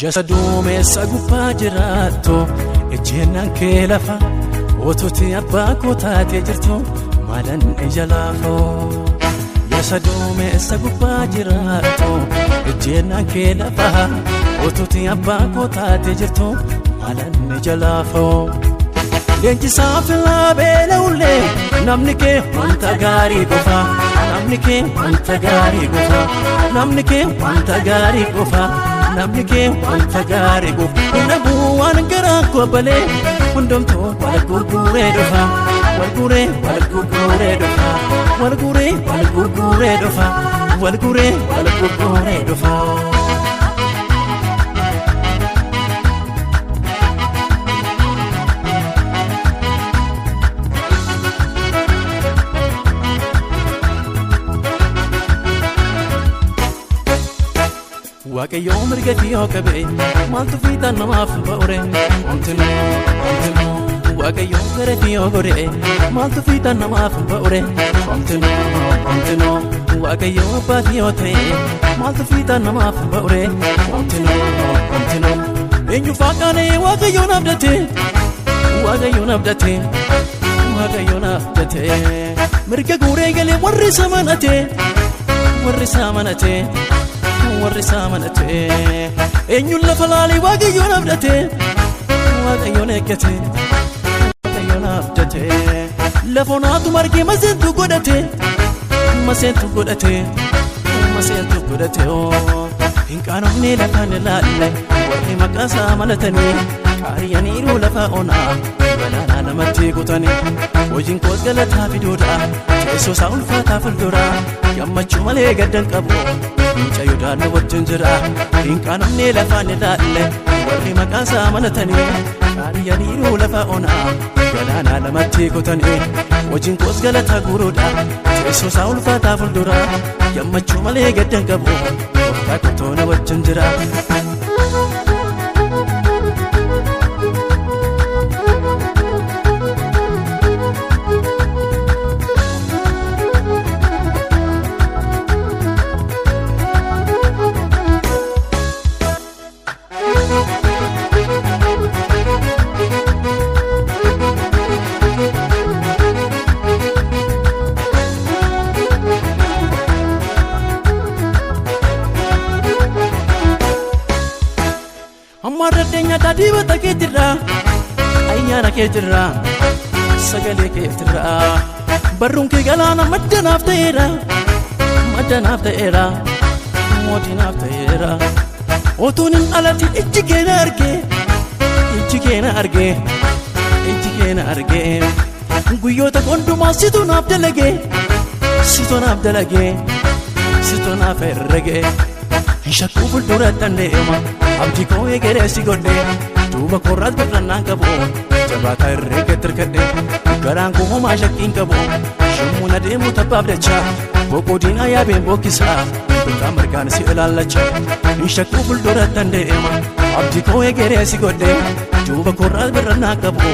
Duumessa gubbaa jiraattu ejjennaan kee lafa otuuti abbaa koo taatee jirtu maalan ija laafoo. Duumessa gubbaa jiraattu ejjennaan kee lafa otuuti abbaa koo taatee jirtu maalan ija laafoo. Leenjisaa filaa beela'ullee namni kee wanta gaarii qofa. Namni kee wanta gaarii qofa. Namni kee wanta gaarii qofa. Namni kee wanta gaarii qofa. Namuu waan garaa kobbalee hundumtuu wal gurguree dhufa. Wal guree wal gurguree dhufa. Wal guree wal gurguree dhufa. Wal guree wal gurguree dhufa. Waaqayyo mirgati okabe maaltu fiixaan namaaf ba'ure omtinu Waaqayyo garati ogore maaltu fiixaan namaaf ba'ure omtinu Waaqayyo abbaati ote maaltu fiixaan namaaf ba'ure omtinu eenyu faaqaane Waaqayyo nabdate Waaqayyo nabdate Waaqayyo nabdate mirga guuree galee warri samanate warri samanate eenyu lafa laalee Waaqayyo nabdate Waaqayyo neeggate Waaqayyo nabdate lafonaatu margee maseentu godhate hin qaanofne lafaan ilaalle warri maqaa isaa malatanii qaariyyaniiru lafa onaa galaanaa namatti kutanii hojiin koos galataa fiduudha teessoo isaa ulfaataa fuuldura gammachuu malee gaddan qabu mucayyoo daandii wajjin jira hin qaanofne lafaan ilaalle warri maqaa isaa malatanii qaariyyaniiru lafa onaa galaanaa namatti kutanii hojiin koos galataa guuruudha teessoo isaa ulfaataa fuuldura gammachuu malee gaddan qabu gooftaa kottoona wajjin jira. Ammarraddeenya daadhii bata kee jirra ayyaana kee jirra sagalee kee jirra barruun kee galaana maddanaaf ta'eera mootiinaaf ta'eera otuun hin dhalatin ijji keena argee guyyoota hundumaa situ naaf herrege hin shakkuu fuuldura dandeema abdii koo eegalee si godhe duuba koorraas birrannaan qabu jabaataa herrege tirkadhe garaan koo homaa shakkiin qabu shummuun adeemuu tabbaaf dachaa boqodiinaa yaabeen bookkisaa bitaa margaan si ilaallachaa hin shakkuu fuuldura dandeema abdii koo eegalee si godhe duuba koorraas birrannaan qabu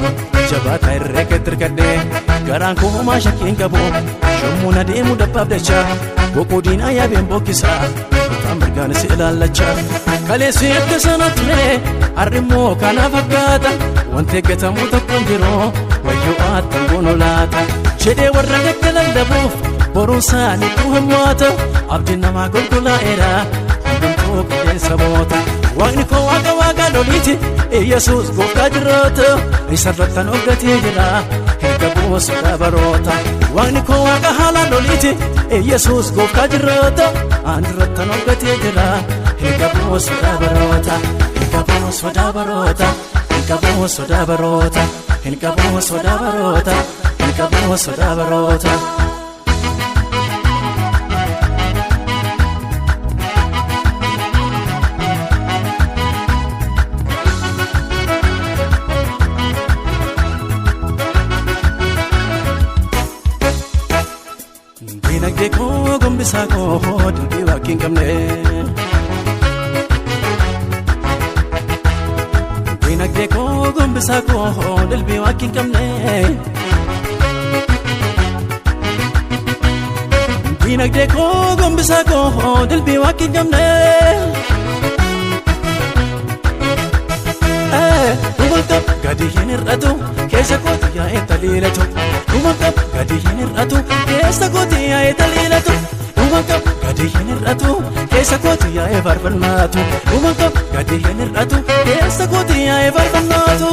jabaataa herrege tirkadhe garaan koo homaa shakkiin qabu shummuun adeemuu tabbaaf dachaa boqodiinaa yaabeen bookkisaa bitaa margaan si ilaallachaa kaleessi akka sana ture har'immoo kana fakkaata wanti eeggatamuu tokkoon jiru wayyoo attan goonoo laata jedhee warra gaggalallabuuf boruun isaaniitu hammaata abdiin namaa golgolaa'eera hundumtuu qilleensa boota waaqni koo waaqa loliiti Yesuus gooftaa jiraata isarrattan hoggatee jira erga bu'uusuudha baroota waaqni koo waaqa haala loliiti Yesuus gooftaa jiraata andirrattan hoggatee jira erga bu'uusuudha baroota erga bu'uusuudha baroota erga bu'uusuudha baroota erga bu'uusuudha baroota erga bu'uusuudha baroota. Dinagdee koo gombisaa koo dilbii waaqni hin qabne. Dinagdee koo gombisaa koo dilbii waaqni hin qabne. Dinagdee koo gombisaa koo dilbii waaqni hin qabne. qab gadi hin hir'atu keessa kooti yaa'ee taliilatu dhuma qab gadi hin hir'atu keessa kooti yaa'ee taliilatu dhuma qab gadi hin hir'atu keessa kooti yaa'ee farfannaatu dhuma qab gadi hin hir'atu keessa kooti yaa'ee farfannaatu.